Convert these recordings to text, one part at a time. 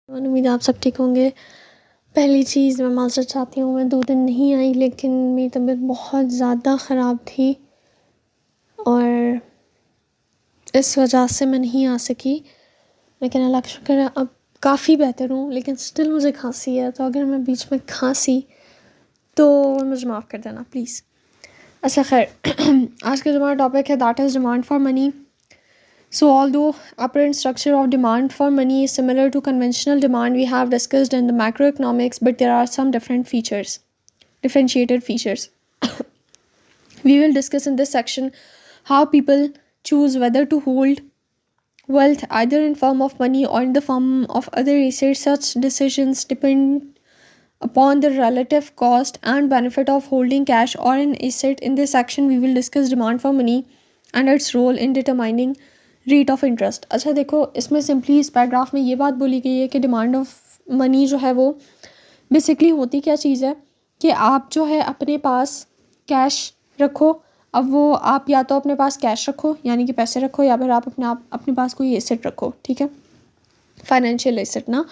उम्मीद है आप सब ठीक होंगे। पहली चीज़ मैं माफ़ चाहती हूँ, मैं 2 दिन नहीं आई, लेकिन मेरी तबीयत बहुत ज़्यादा ख़राब थी और इस वजह से मैं नहीं आ सकी। लेकिन अल्लाह का शुक्र है अब काफ़ी बेहतर हूँ, लेकिन स्टिल मुझे खांसी है, तो अगर मैं बीच में खांसी तो मुझे माफ़ कर देना प्लीज़। अच्छा खैर आज का जो हमारा टॉपिक है that is demand for money. So although apparent structure of demand for money is similar to conventional demand we have discussed in the macroeconomics, but there are some differentiated features. We will discuss in this section how people choose whether to hold wealth either in form of money or in the form of other assets. Such decisions depend upon the relative cost and benefit of holding cash or an asset. In this section we will discuss demand for money and its role in determining rate of interest. अच्छा देखो, इसमें simply इस paragraph में ये बात बोली गई है कि डिमांड ऑफ मनी जो है वो बेसिकली होती क्या चीज़ है कि आप जो है अपने पास कैश रखो। अब वो आप या तो अपने पास कैश रखो यानी कि पैसे रखो, या फिर आप अपने पास कोई एसेट रखो, ठीक है, फाइनेंशियल एसेट ना।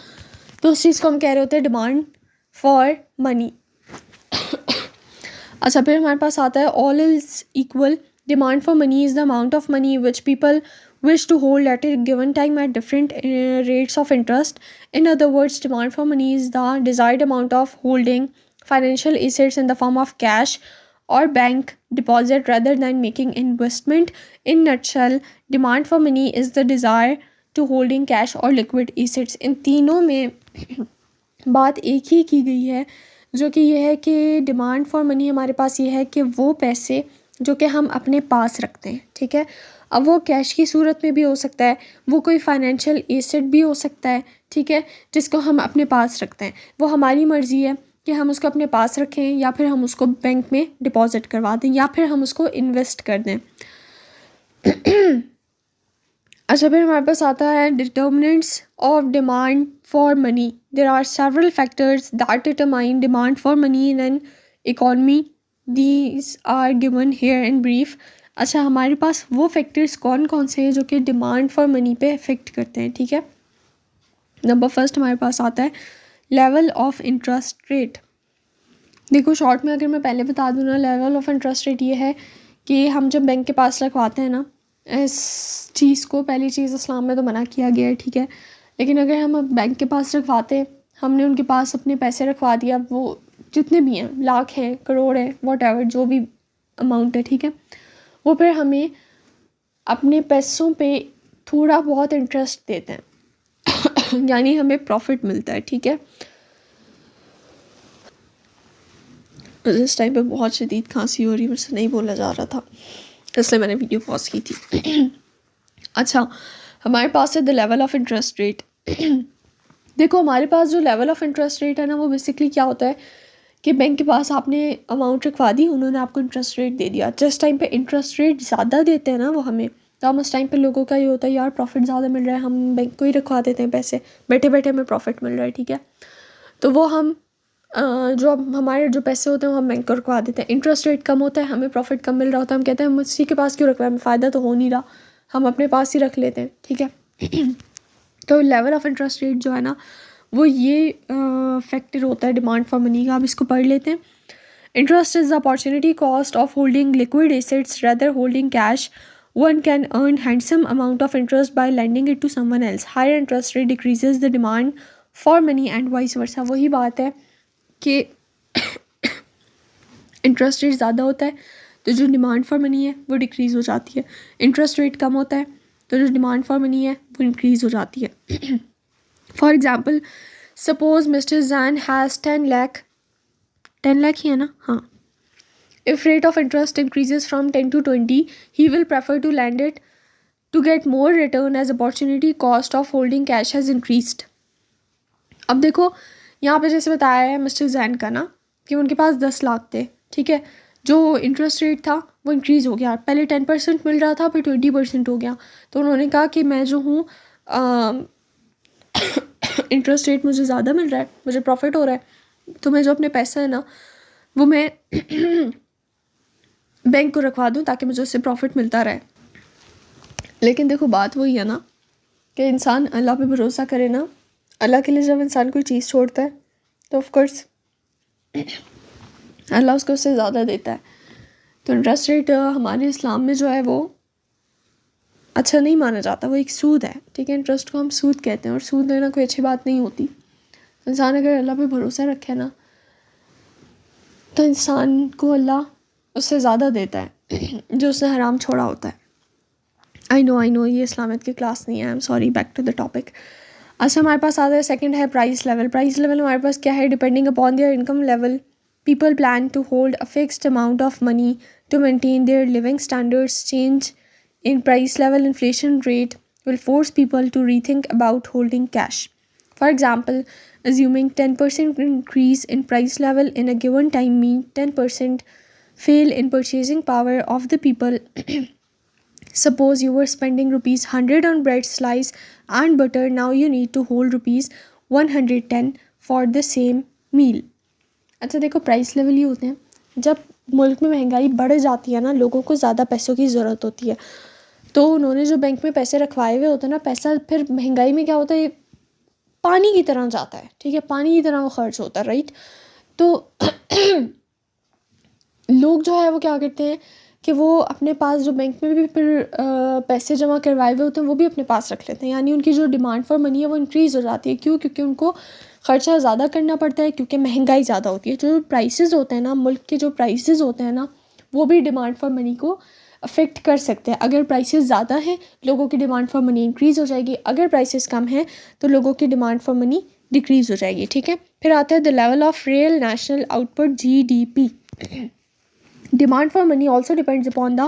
तो उस चीज़ को हम कह रहे होते हैं डिमांड फॉर मनी। अच्छा फिर हमारे पास आता है all is equal. Demand for money is the amount of money which people wish to hold at a given time at different rates of interest. In other words, demand for money is the desired amount of holding financial assets in the form of cash or bank deposit rather than making investment. In nutshell, demand for money is the desire to holding cash or liquid assets. इन तीनों में बात एक ही की गई है, जो कि ये है कि डिमांड फॉर मनी हमारे पास ये है कि वो पैसे जो कि हम अपने पास रखते हैं, ठीक है। अब वो कैश की सूरत में भी हो सकता है, वो कोई फाइनेंशियल एसेट भी हो सकता है, ठीक है, जिसको हम अपने पास रखते हैं। वो हमारी मर्ज़ी है कि हम उसको अपने पास रखें या फिर हम उसको बैंक में डिपॉजिट करवा दें या फिर हम उसको इन्वेस्ट कर दें। अच्छा फिर हमारे पास आता है determinants of demand for money. There are several factors that determine demand for money in an economy. These are given here in brief. अच्छा हमारे पास वो फैक्टर्स कौन कौन से हैं जो कि डिमांड फॉर मनी पे अफेक्ट करते हैं, ठीक है। नंबर फर्स्ट हमारे पास आता है लेवल ऑफ इंटरेस्ट रेट। देखो शॉर्ट में अगर मैं पहले बता दूँ ना, लेवल ऑफ इंटरेस्ट रेट ये है कि हम जब बैंक के पास रखवाते हैं ना, इस चीज़ को पहली चीज़ इस्लाम में तो मना किया गया है, ठीक है, लेकिन अगर हम बैंक के पास रखवाते हैं, हमने उनके पास अपने पैसे रखवा दिया, वो जितने भी हैं, लाख हैं, करोड़ हैं, वॉटएवर जो भी अमाउंट है, ठीक है, वो फिर हमें अपने पैसों पे थोड़ा बहुत इंटरेस्ट देते हैं यानी हमें प्रॉफिट मिलता है, ठीक है। इस टाइम पे बहुत शदीद खांसी हो रही है, मुझसे नहीं बोला जा रहा था, इसलिए मैंने वीडियो पॉज की थी। अच्छा हमारे पास है the level of interest rate. देखो हमारे पास जो लेवल ऑफ इंटरेस्ट रेट है ना, वो बेसिकली क्या होता है कि बैंक के पास आपने अमाउंट रखवा दी, उन्होंने आपको इंटरेस्ट रेट दे दिया। जिस टाइम पे इंटरेस्ट रेट ज़्यादा देते हैं ना वो हमें, तो हम उस टाइम पे लोगों का ये होता है यार प्रॉफिट ज़्यादा मिल रहा है, हम बैंक को ही रखवा देते हैं पैसे, बैठे बैठे हमें प्रॉफिट मिल रहा है, ठीक है, तो वो हम जो हमारे जो पैसे होते हैं वो हम बैंक को रखवा देते हैं। इंटरेस्ट रेट कम होता है, हमें प्रॉफिट कम मिल रहा होता है, हम कहते हैं मुझसे के पास क्यों रखवाएं, हमें फ़ायदा तो हो नहीं रहा, हम अपने पास ही रख लेते हैं, ठीक है। तो लेवल ऑफ इंटरेस्ट रेट जो है ना, वो ये फैक्टर होता है डिमांड फॉर मनी का। आप इसको पढ़ लेते हैं। Interest is the opportunity cost of holding liquid assets rather holding cash. One can earn handsome amount of interest by lending it to someone else. Higher interest rate decreases the demand for money and vice versa. वही बात है कि interest rate ज़्यादा होता है तो जो demand for money है वो डिक्रीज़ हो जाती है, इंटरेस्ट रेट कम होता है तो जो डिमांड फॉर मनी है वो इंक्रीज़ हो जाती है। For example suppose mister Jain has 10 lakh, 10 lakh ही है ना, हाँ। If rate of interest increases from 10 to 20, he will prefer to lend it to get more return as opportunity cost of holding cash has increased. अब देखो यहाँ पे जैसे बताया है मिस्टर जैन का ना कि उनके पास 10 लाख थे, ठीक है, जो इंटरेस्ट रेट था वो इंक्रीज़ हो गया, पहले 10% मिल रहा था फिर 20% हो गया, तो उन्होंने कहा कि मैं जो हूँ इंटरेस्ट रेट मुझे ज़्यादा मिल रहा है, मुझे प्रॉफिट हो रहा है, तो मैं जो अपने पैसा है ना वो मैं बैंक को रखवा दूँ ताकि मुझे उससे प्रॉफिट मिलता रहे। लेकिन देखो बात वही है ना कि इंसान अल्लाह पे भरोसा करे ना, अल्लाह के लिए जब इंसान कोई चीज़ छोड़ता है तो ऑफ कोर्स अल्लाह उसको उससे ज़्यादा देता है। तो इंटरेस्ट रेट हमारे इस्लाम में जो है वो अच्छा नहीं माना जाता, वो एक सूद है, ठीक है। इंटरेस्ट को हम सूद कहते हैं और सूद लेना कोई अच्छी बात नहीं होती। तो इंसान अगर अल्लाह पे भरोसा रखे ना तो इंसान को अल्लाह उससे ज़्यादा देता है जो उसने हराम छोड़ा होता है। आई नो ये इस्लामियत की क्लास नहीं है, I am sorry. Back to the topic. अच्छा, हमारे पास आता है सेकंड है प्राइस लेवल। प्राइस लेवल हमारे पास क्या है? Depending upon their income level people plan to hold a fixed amount of money to maintain their living standards. Change in price level inflation rate will force people to rethink about holding cash. For example, assuming 10% increase in price level in a given time means 10% fail in purchasing power of the people. Suppose you were spending rupees 100 on bread slice and butter, now you need to hold rupees 110 for the same meal. अच्छा देखो, price level ये होते हैं जब मुल्क में महंगाई बढ़ जाती है ना, लोगों को ज़्यादा पैसों की ज़रूरत होती है, तो उन्होंने जो बैंक में पैसे रखवाए हुए होते हैं ना, पैसा फिर महंगाई में क्या होता है, पानी की तरह जाता है, ठीक है, पानी की तरह वो खर्च होता है, राइट। तो लोग जो है वो क्या करते हैं कि वो अपने पास जो बैंक में भी फिर पैसे जमा करवाए हुए होते हैं वो भी अपने पास रख लेते हैं, यानी उनकी जो डिमांड फॉर मनी है वो इंक्रीज़ हो जाती है। क्यों? क्योंकि उनको ख़र्चा ज़्यादा करना पड़ता है, क्योंकि महंगाई ज़्यादा होती है। जो प्राइसेस होते हैं ना, मुल्क के जो प्राइसेस होते हैं ना, वो भी डिमांड फॉर मनी को अफेक्ट कर सकते हैं। अगर प्राइसेस ज़्यादा हैं, लोगों की डिमांड फॉर मनी इंक्रीज़ हो जाएगी। अगर प्राइसेस कम हैं तो लोगों की डिमांड फॉर मनी डिक्रीज़ हो जाएगी, ठीक है। फिर आता है the level of real national output, GDP. Demand for money also depends upon the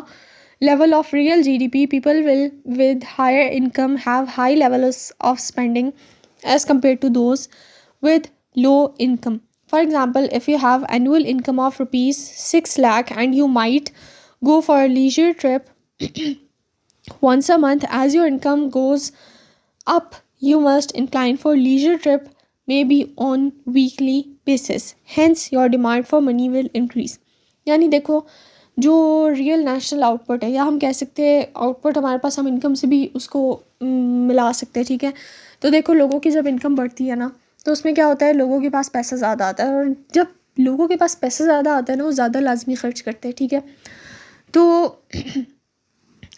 level of real GDP. People will with higher income have high levels of spending as compared to those with low income. For example, if you have annual income of rupees 6 lakh and you might go for a leisure trip once a month, as your income goes up, you must incline for leisure trip maybe on weekly basis. Hence, your demand for money will increase. यानी देखो, जो real national output है, या हम कह सकते हैं output हमारे पास, हम इनकम से भी उसको मिला सकते हैं, ठीक है। तो देखो, लोगों की जब इनकम बढ़ती है ना, तो उसमें क्या होता है, लोगों के पास पैसा ज़्यादा आता है, और जब लोगों के पास पैसा ज़्यादा आता है ना, वो ज़्यादा लाजमी खर्च करते हैं, ठीक है। तो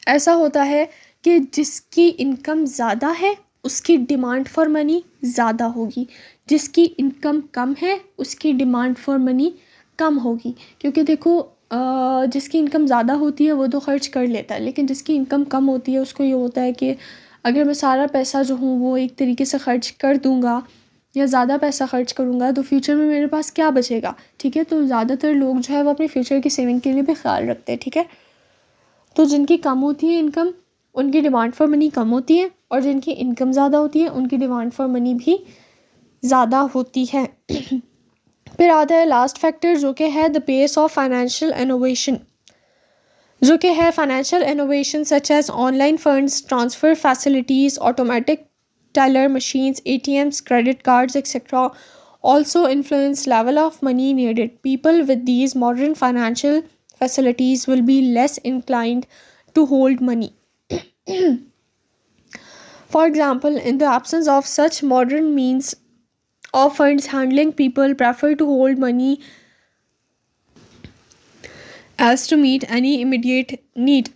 ऐसा होता है कि जिसकी इनकम ज़्यादा है उसकी डिमांड फॉर मनी ज़्यादा होगी, जिसकी इनकम कम है उसकी डिमांड फॉर मनी कम होगी। क्योंकि देखो, जिसकी इनकम ज़्यादा होती है वो तो खर्च कर लेता है, लेकिन जिसकी इनकम कम होती है उसको ये होता है कि अगर मैं सारा पैसा जो हूँ वो एक तरीके से खर्च कर दूँगा या ज़्यादा पैसा खर्च करूँगा तो फ्यूचर में मेरे पास क्या बचेगा, ठीक है। तो ज़्यादातर लोग जो है वो अपने फ्यूचर की सेविंग के लिए भी ख्याल रखते हैं, ठीक है। तो जिनकी कम होती है इनकम, उनकी डिमांड फॉर मनी कम होती है, और जिनकी इनकम ज़्यादा होती है उनकी डिमांड फॉर मनी भी ज़्यादा होती है। फिर आता है लास्ट फैक्टर, जो कि है the pace of financial innovation, जो कि है financial innovation such as online funds transfer facilities, automatic teller machines, ATMs, credit cards, etc. also influence level of money needed. People with these modern financial facilities will be less inclined to hold money. For example, in the absence of such modern means of funds handling, people prefer to hold money as to meet any immediate need.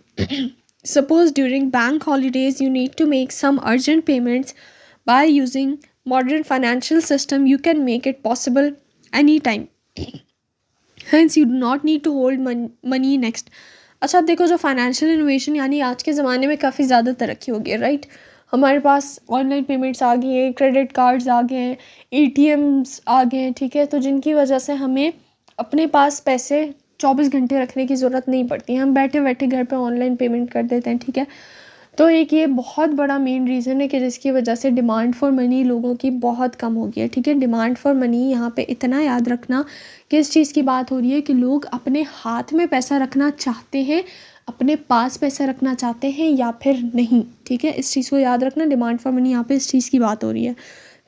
Suppose during bank holidays you need to make some urgent payments. By using modern financial system, you can make it possible anytime. Hence, you do not need to hold money next. अच्छा, अब देखो, जो financial innovation यानी आज के ज़माने में काफ़ी ज़्यादा तरक्की हो गई है, राइट। हमारे पास ऑनलाइन पेमेंट्स आ गई हैं, क्रेडिट कार्ड्स आ गए हैं, ATMs आ गए हैं, ठीक है। तो जिनकी वजह से हमें अपने पास पैसे 24 घंटे रखने की ज़रूरत नहीं पड़ती, हम बैठे बैठे घर पे ऑनलाइन पेमेंट कर देते हैं, ठीक है। तो एक ये बहुत बड़ा मेन रीज़न है कि जिसकी वजह से डिमांड फॉर मनी लोगों की बहुत कम हो गई है, ठीक है। डिमांड फॉर मनी यहाँ पे इतना याद रखना कि इस चीज़ की बात हो रही है कि लोग अपने हाथ में पैसा रखना चाहते हैं, अपने पास पैसा रखना चाहते हैं या फिर नहीं, ठीक है। इस चीज़ को याद रखना, डिमांड फॉर मनी यहाँ पे इस चीज़ की बात हो रही है।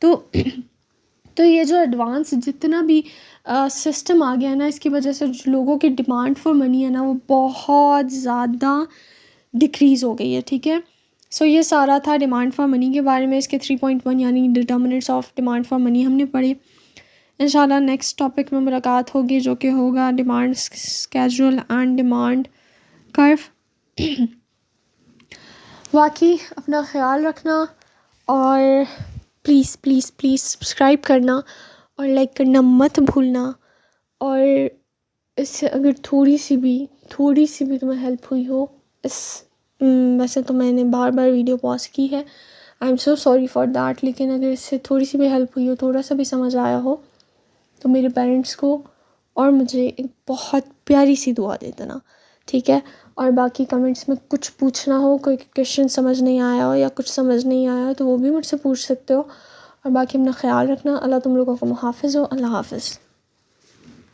तो ये जो एडवांस जितना भी सिस्टम आ गया ना, इसकी वजह से जो लोगों की डिमांड फॉर मनी है ना वो बहुत ज़्यादा डिक्रीज़ हो गई है, ठीक है। सो ये सारा था डिमांड फॉर मनी के बारे में। इसके 3.1 यानी determinants of demand for money हमने पढ़े। इंशाल्लाह नेक्स्ट टॉपिक में मुलाकात होगी, जो कि होगा demand schedule and demand curve. बाकी अपना ख्याल रखना और प्लीज़ प्लीज़ प्लीज़ सब्सक्राइब करना और लाइक करना मत भूलना। और इससे अगर थोड़ी सी भी तुम्हें हेल्प हुई हो, वैसे तो मैंने बार बार वीडियो पॉज की है, I am so sorry for that, लेकिन अगर इससे थोड़ी सी भी हेल्प हुई हो, थोड़ा सा भी समझ आया हो, तो मेरे पेरेंट्स को और मुझे एक बहुत प्यारी सी दुआ दे देना, ठीक है। और बाकी कमेंट्स में कुछ पूछना हो, कोई क्वेश्चन समझ नहीं आया हो या कुछ समझ नहीं आया हो, तो वो भी मुझसे पूछ सकते हो। और बाकी अपना ख्याल रखना। अल्लाह तुम लोगों को मुहाफ़िज़ हो। अल्लाह हाफ़िज़।